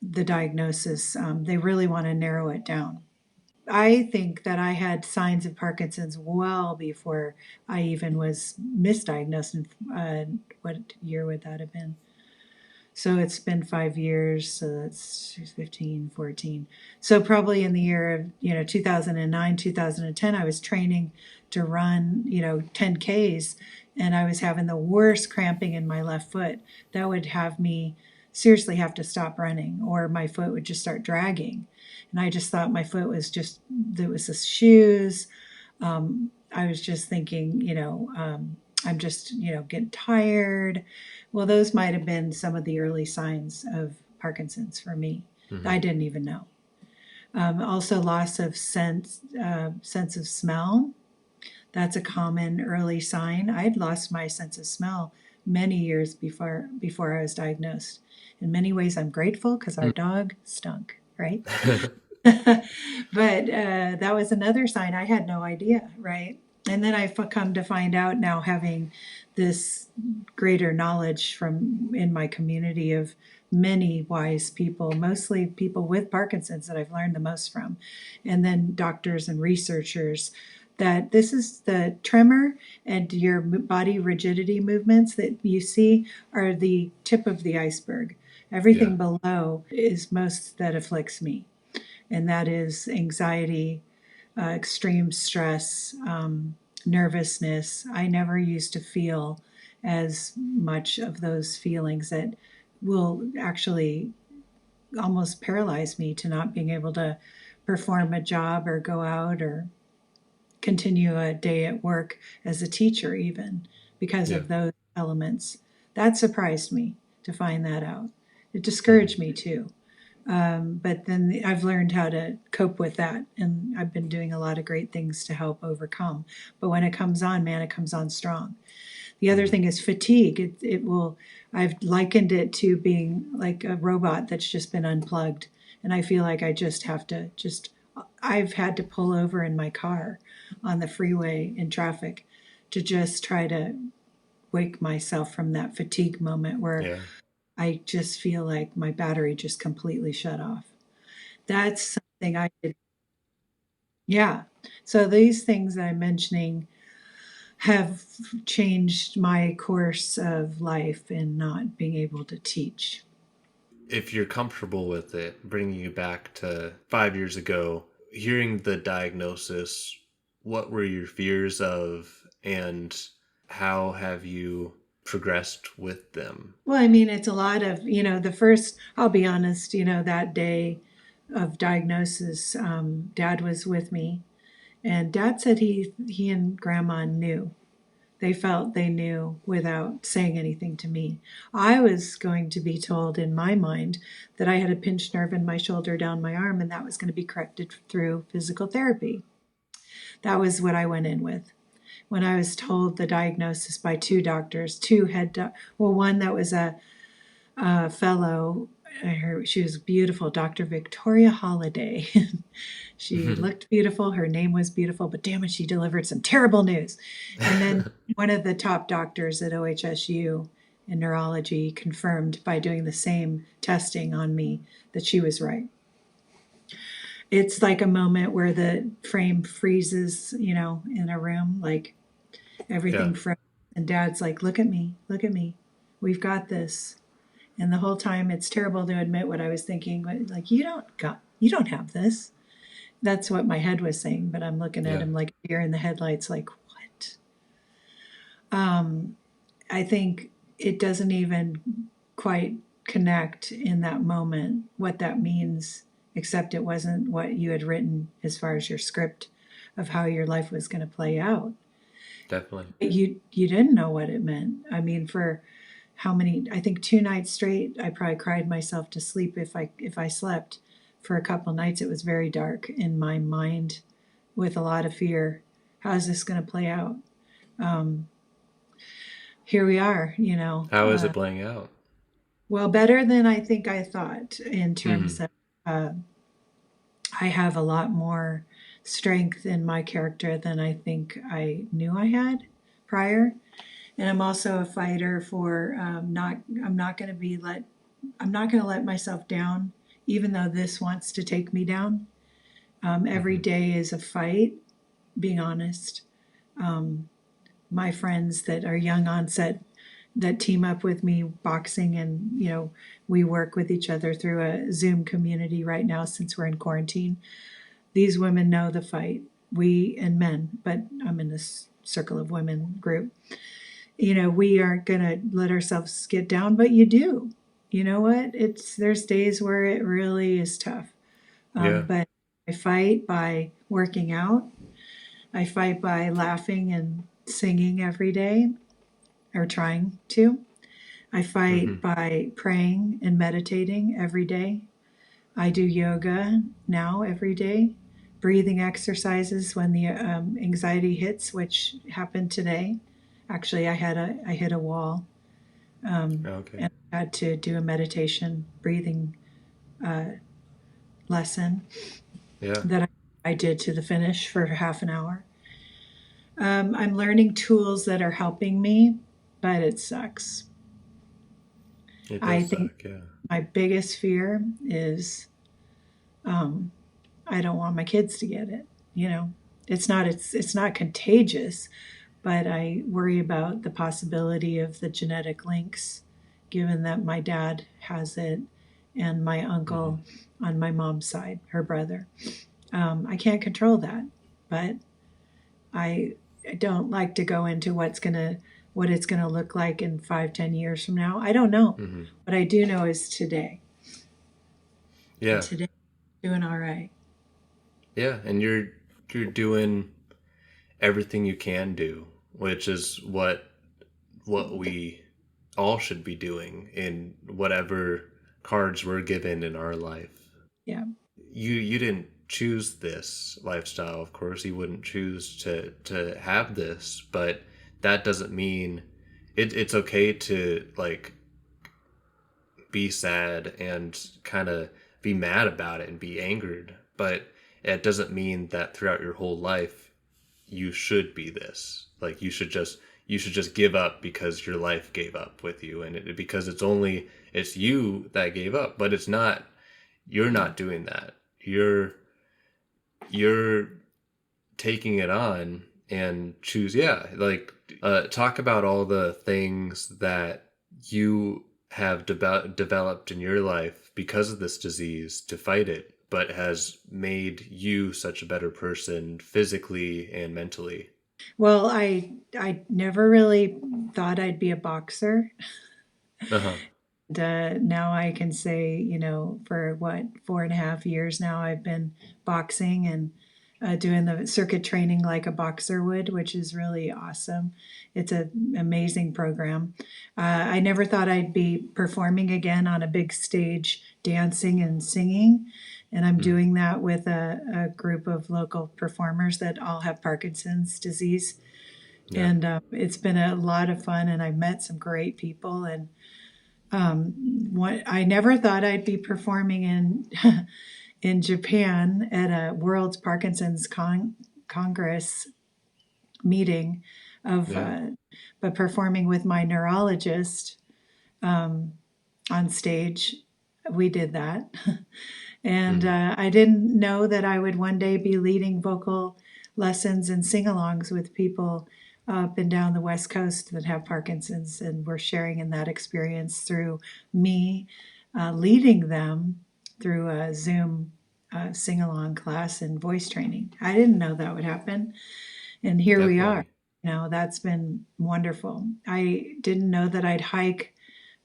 the diagnosis. They really want to narrow it down. I think that I had signs of Parkinson's well before I even was misdiagnosed. What year would that have been? So it's been 5 years. So that's 15, 14. So probably in the year of, 2009, 2010, I was training to run, 10Ks, and I was having the worst cramping in my left foot that would have me seriously have to stop running, or my foot would just start dragging. And I just thought my foot was just, there was the shoes. I was just thinking, I'm just, getting tired. Well, those might have been some of the early signs of Parkinson's for me. Mm-hmm. I didn't even know. Also, loss of sense of smell. That's a common early sign. I'd lost my sense of smell many years before I was diagnosed. In many ways, I'm grateful because our dog stunk, right? But that was another sign. I had no idea, right? And then I've come to find out now, having this greater knowledge from in my community of many wise people, mostly people with Parkinson's, that I've learned the most from, and then doctors and researchers, that this is the tremor and your body rigidity movements that you see are the tip of the iceberg. Yeah. Everything below is most that afflicts me, and that is anxiety, extreme stress, nervousness. I never used to feel as much of those feelings that will actually almost paralyze me to not being able to perform a job or go out or continue a day at work as a teacher, even because Yeah. of those elements. That surprised me to find that out. It Mm-hmm. discouraged me too. But then I've learned how to cope with that, and I've been doing a lot of great things to help overcome. But when it comes on, man, it comes on strong. The other Mm-hmm. thing is fatigue. It will. I've likened it to being like a robot that's just been unplugged, and I feel like I just have to just. I've had to pull over in my car on the freeway in traffic to just try to wake myself from that fatigue moment where Yeah. I just feel like my battery just completely shut off. That's something I did. Yeah. So these things I'm mentioning have changed my course of life in not being able to teach. If you're comfortable with it, bringing you back to 5 years ago, hearing the diagnosis, what were your fears of, and how have you progressed with them? Well, I mean, it's a lot of, the first, I'll be honest, that day of diagnosis, dad was with me, and dad said he and grandma knew. They felt they knew without saying anything to me. I was going to be told in my mind that I had a pinched nerve in my shoulder down my arm, and that was going to be corrected through physical therapy. That was what I went in with. When I was told the diagnosis by two doctors, one that was a fellow. She was beautiful, Dr. Victoria Holliday. She looked beautiful. Her name was beautiful, but damn it, she delivered some terrible news. And then one of the top doctors at OHSU in neurology confirmed by doing the same testing on me that she was right. It's like a moment where the frame freezes, in a room, like Yeah. everything froze. And dad's like, look at me. We've got this. And the whole time, it's terrible to admit what I was thinking, but like, you don't have this. That's what my head was saying, but I'm looking at Yeah. him like deer in the headlights, like, what? Um, I think it doesn't even quite connect in that moment what that means, except it wasn't what you had written as far as your script of how your life was going to play out. Definitely. But you didn't know what it meant. I mean, for how many, I think 2 nights straight, I probably cried myself to sleep if I slept. For a couple nights it was very dark in my mind with a lot of fear. How is this going to play out? Um, Here we are, How is it playing out? well, better than I think I thought in terms Mm-hmm. of uh, I have a lot more strength in my character than I think I knew I had prior. And I'm also a fighter for not. I'm not going to be let. I'm not going to let myself down, even though this wants to take me down. Every Mm-hmm. day is a fight. Being honest, my friends that are young onset that team up with me boxing, and we work with each other through a Zoom community right now since we're in quarantine. These women know the fight. We and men, but I'm in this circle of women group. We aren't going to let ourselves get down, but you do. You know what? There's days where it really is tough. Yeah. But I fight by working out. I fight by laughing and singing every day, or trying to. I Mm-hmm. fight by praying and meditating every day. I do yoga now every day, breathing exercises when the anxiety hits, which happened today. Actually, I hit a wall, Okay. and I had to do a meditation breathing lesson Yeah. that I did to the finish for half an hour. I'm learning tools that are helping me, but it sucks. It I does think suck. Yeah. my biggest fear is I don't want my kids to get it. You know, it's not contagious, but I worry about the possibility of the genetic links, given that my dad has it and my Mm-hmm. uncle on my mom's side, her brother. I can't control that, but I don't like to go into what it's gonna look like in 5, 10 years from now. I don't know. Mm-hmm. What I do know is today, and Yeah. today I'm doing all right. Yeah. And you're doing everything you can do, which is what we all should be doing in whatever cards we're given in our life. Yeah. You didn't choose this lifestyle, of course. You wouldn't choose to have this, but that doesn't mean it's okay to like be sad and kind of be mad about it and be angered, but it doesn't mean that throughout your whole life you should be this. Like you should just give up because your life gave up with you, and because it's you that gave up, but it's not. You're not doing that. You're taking it on and choose. Yeah, like talk about all the things that you have developed in your life because of this disease to fight it, but has made you such a better person physically and mentally. Well, I never really thought I'd be a boxer. Uh-huh. And now I can say, for what, 4.5 years now, I've been boxing and doing the circuit training like a boxer would, which is really awesome. It's an amazing program. I never thought I'd be performing again on a big stage, dancing and singing. And I'm Mm. doing that with a group of local performers that all have Parkinson's disease. Yeah. And it's been a lot of fun, and I've met some great people. And what I never thought I'd be performing in in Japan at a World Parkinson's Congress meeting of, Yeah. but performing with my neurologist on stage. We did that. And Hmm. I didn't know that I would one day be leading vocal lessons and sing alongs with people up and down the West Coast that have Parkinson's. And we're sharing in that experience through me leading them through a Zoom sing along class and voice training. I didn't know that would happen. And here we are. Definitely. That's been wonderful. I didn't know that I'd hike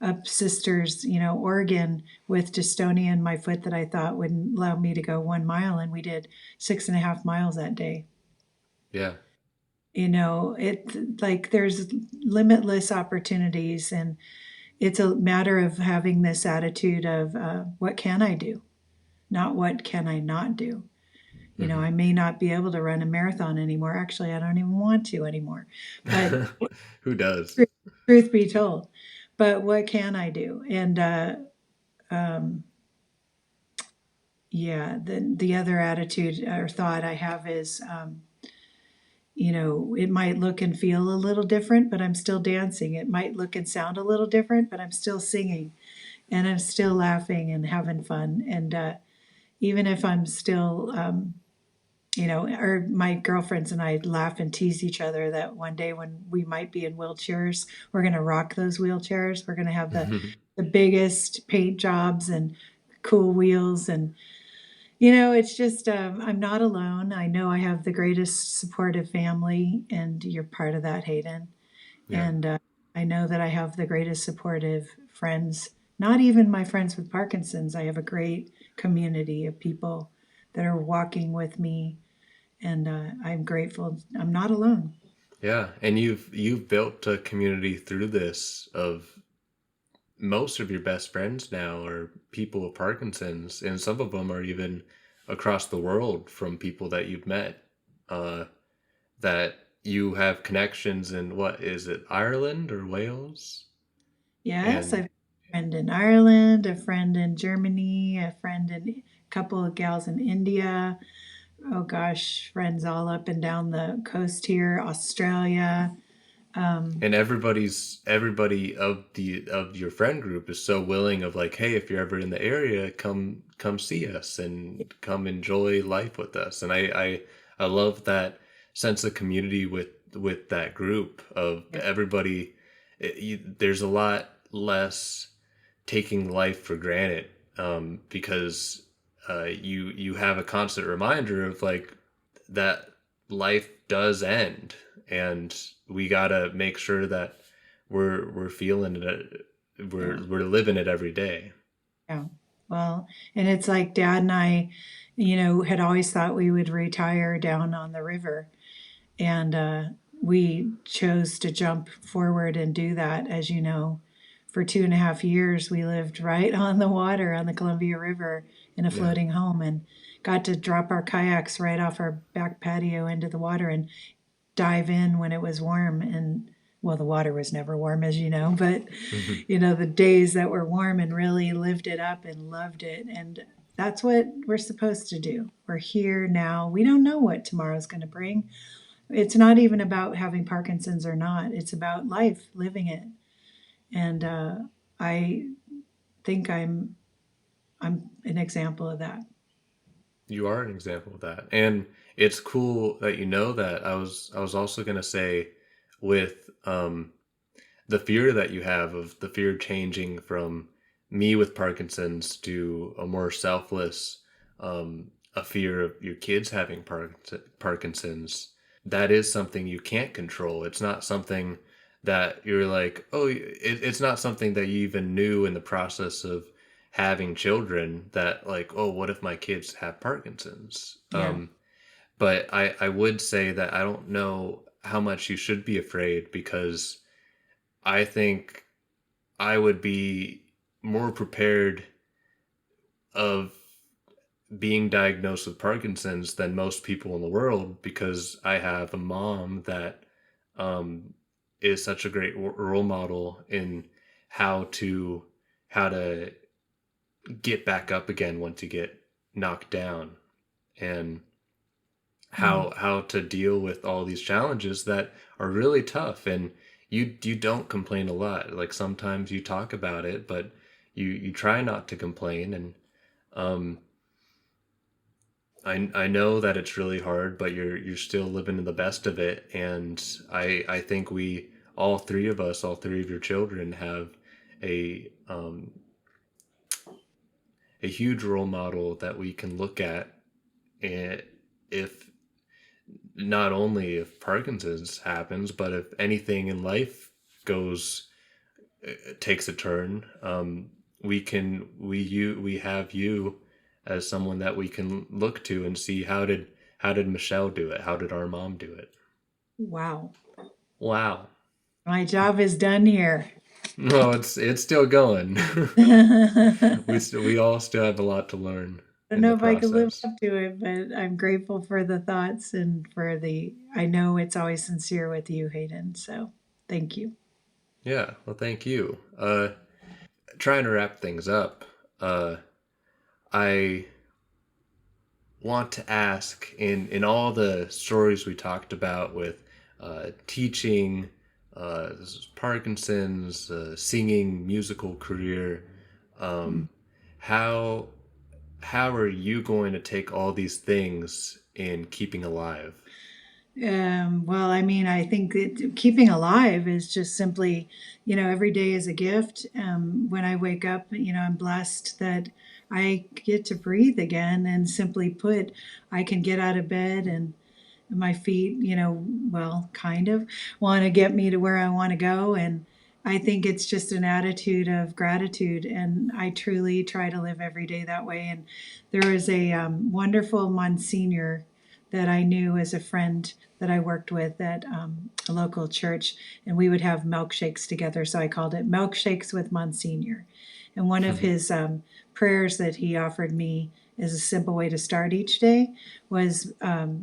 up Sisters, Oregon with dystonia in my foot that I thought wouldn't allow me to go 1 mile. And we did 6.5 miles that day. Yeah. It like there's limitless opportunities, and it's a matter of having this attitude of what can I do, not what can I not do. Hmm. I may not be able to run a marathon anymore. Actually, I don't even want to anymore. But Who does? truth be told, but what can I do? And um, yeah, the other attitude or thought I have is, it might look and feel a little different, but I'm still dancing. It might look and sound a little different, but I'm still singing, and I'm still laughing and having fun. And even if I'm still, or my girlfriends and I laugh and tease each other that one day when we might be in wheelchairs, we're going to rock those wheelchairs. We're going to have the biggest paint jobs and cool wheels. And, it's just, I'm not alone. I know I have the greatest supportive family, and you're part of that, Hayden. Yeah. And I know that I have the greatest supportive friends, not even my friends with Parkinson's. I have a great community of people that are walking with me, and I'm grateful. I'm not alone. Yeah, and you've built a community through this of most of your best friends now are people with Parkinson's, and some of them are even across the world from people that you've met. Uh, that you have connections in, what is it, Ireland or Wales? Yes, I've And a friend in Ireland, a friend in Germany, a friend in a couple of gals in India. Oh gosh, friends all up and down the coast here, Australia. Um, everybody of your friend group is so willing of like, hey, if you're ever in the area, come see us and come enjoy life with us. And I love that sense of community with that group of yeah, everybody. There's a lot less taking life for granted, because you have a constant reminder of like that life does end, and we gotta make sure that we're feeling it, yeah, we're living it every day. yeah. Well, and it's like Dad and I, had always thought we would retire down on the river. And we chose to jump forward and do that. As you know, for 2.5 years, we lived right on the water on the Columbia River in a Yeah. floating home, and got to drop our kayaks right off our back patio into the water and dive in when it was warm. And well, the water was never warm, as you know, but Hmm. the days that were warm, and really lived it up and loved it. And that's what we're supposed to do. We're here now. We don't know what tomorrow's going to bring. It's not even about having Parkinson's or not. It's about life, living it. And I think I'm an example of that. You are an example of that, and it's cool that you know that. I was also gonna say, with the fear that you have of the fear changing from me with Parkinson's to a more selfless, a fear of your kids having Parkinson's. That is something you can't control. It's not something that you're like, oh, it's not something that you even knew in the process of having children, that like, oh, what if my kids have Parkinson's? Yeah. But I would say that I don't know how much you should be afraid, because I think I would be more prepared of being diagnosed with Parkinson's than most people in the world, because I have a mom that um, is such a great role model in how to how to get back up again once you get knocked down, and Mm. how to deal with all these challenges that are really tough. And you don't complain a lot. Like sometimes you talk about it, but you try not to complain. And um I know that it's really hard, but you're still living in the best of it. And I think we, all three of your children, have a a huge role model that we can look at. And if not only if Parkinson's happens, but if anything in life goes takes a turn, we have you as someone that we can look to and see, how did Michelle do it? How did our mom do it? Wow. Wow. My job is done here. No, it's still going. I We all still have a lot to learn don't in know the if I could live process. up to it, but I'm grateful for the thoughts and for I know it's always sincere with you, Hayden. So thank you. Yeah, well, thank you. Trying to wrap things up. I want to ask in all the stories we talked about with teaching, Parkinson's, singing, musical career, how how are you going to take all these things in keeping alive? Well, I mean, I think that keeping alive is just simply, every day is a gift. When I wake up, I'm blessed that I get to breathe again. And simply put, I can get out of bed and my feet, well, kind of want to get me to where I want to go. And I think it's just an attitude of gratitude. And I truly try to live every day that way. And there was a wonderful Monsignor that I knew as a friend that I worked with at a local church, and we would have milkshakes together. So I called it Milkshakes with Monsignor. And one of his prayers that he offered me as a simple way to start each day was,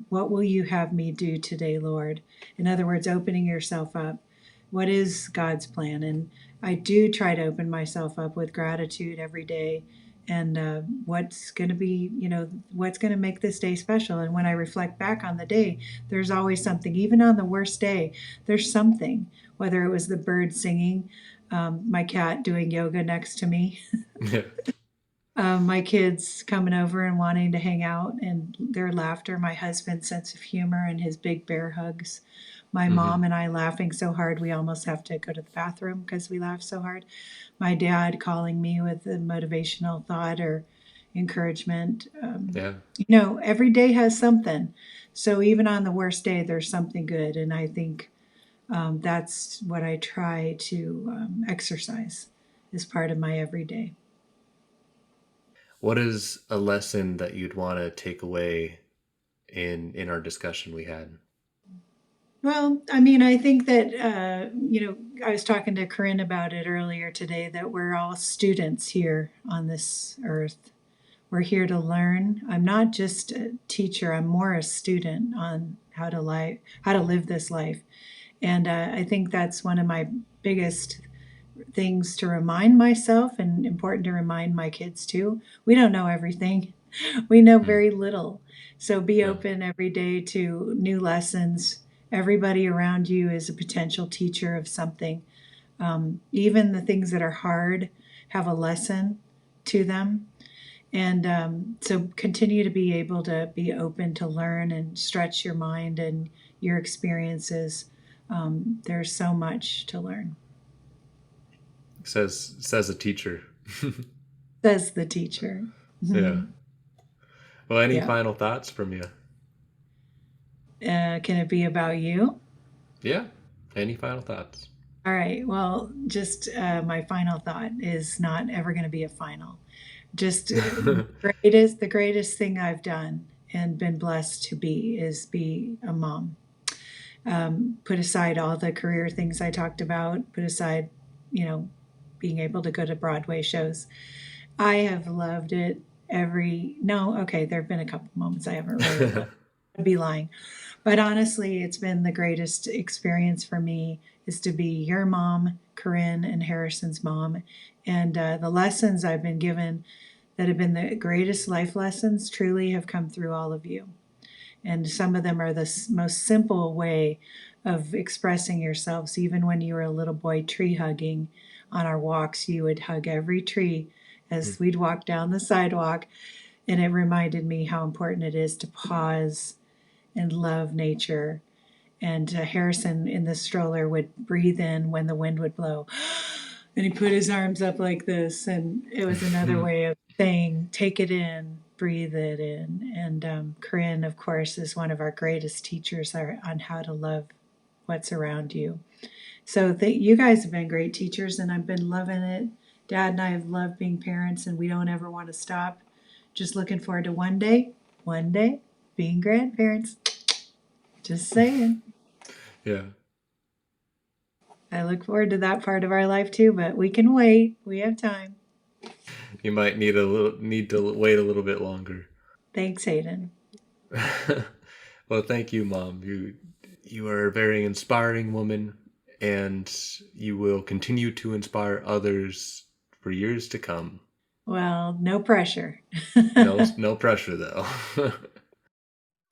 what will you have me do today, Lord? In other words, opening yourself up. What is God's plan? And I do try to open myself up with gratitude every day and what's going to be, what's going to make this day special. And when I reflect back on the day, there's always something. Even on the worst day, there's something, whether it was the bird singing, my cat doing yoga next to me, Yeah. my kids coming over and wanting to hang out and their laughter, my husband's sense of humor and his big bear hugs, my Hmm. mom and I laughing so hard we almost have to go to the bathroom because we laugh so hard, my dad calling me with a motivational thought or encouragement. Yeah. Every day has something. So even on the worst day, there's something good. And I think that's what I try to exercise as part of my everyday. What is a lesson that you'd want to take away in our discussion we had? Well, I mean, I think that, I was talking to Corinne about it earlier today that we're all students here on this earth. We're here to learn. I'm not just a teacher, I'm more a student on how to live this life. And I think that's one of my biggest things to remind myself and important to remind my kids too. We don't know everything. We know Mm. very little. So be Yeah. open every day to new lessons. Everybody around you is a potential teacher of something. Even the things that are hard have a lesson to them. And so continue to be able to be open to learn and stretch your mind and your experiences. There's so much to learn, Says a teacher. says the teacher. Yeah. Well, any Yeah. final thoughts from you? Can it be about you? Yeah. Any final thoughts? All right. Well, just my final thought is not ever going to be a final. Just the greatest thing I've done and been blessed to be is be a mom. Put aside all the career things I talked about. Put aside, you know, being able to go to Broadway shows. I have loved it every. No, okay, there have been a couple moments I haven't really loved. I'd be lying. But honestly, it's been the greatest experience for me is to be your mom, Corinne, and Harrison's mom. And the lessons I've been given that have been the greatest life lessons truly have come through all of you. And some of them are the most simple way of expressing yourselves. Even when you were a little boy tree hugging on our walks, you would hug every tree as we'd walk down the sidewalk. And it reminded me how important it is to pause and love nature. And Harrison in the stroller would breathe in when the wind would blow. And he put his arms up like this. And it was another way of saying, take it in, breathe it in. And Corinne, of course, is one of our greatest teachers on how to love what's around you. So you guys have been great teachers, and I've been loving it. Dad and I have loved being parents, and we don't ever want to stop. Just looking forward to one day, being grandparents. Just saying. Yeah. I look forward to that part of our life too, but we can wait. We have time. You might need to wait a little bit longer. Thanks, Hayden. Well, thank you, Mom. You are a very inspiring woman, and you will continue to inspire others for years to come. Well, no pressure. No pressure though.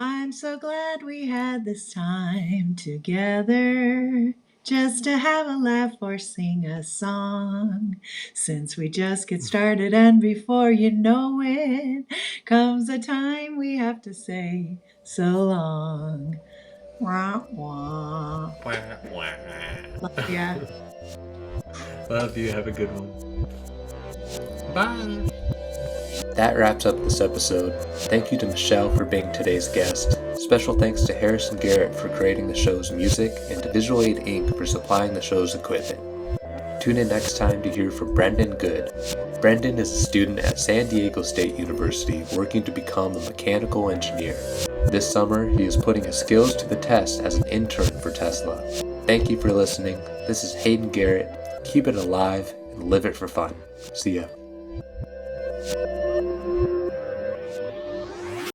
I'm so glad we had this time together just to have a laugh or sing a song. Since we just get started, and before you know it, comes the time we have to say so long. Wah, wah. Love ya. Love you. Have a good one. Bye. That wraps up this episode. Thank you to Michelle for being today's guest. Special thanks to Harrison Garratt for creating the show's music and to Visual Aid Inc. for supplying the show's equipment. Tune in next time to hear from Brendan Good. Brendan is a student at San Diego State University working to become a mechanical engineer. This summer, he is putting his skills to the test as an intern for Tesla. Thank you for listening. This is Hayden Garratt. Keep it alive and live it for fun. See ya.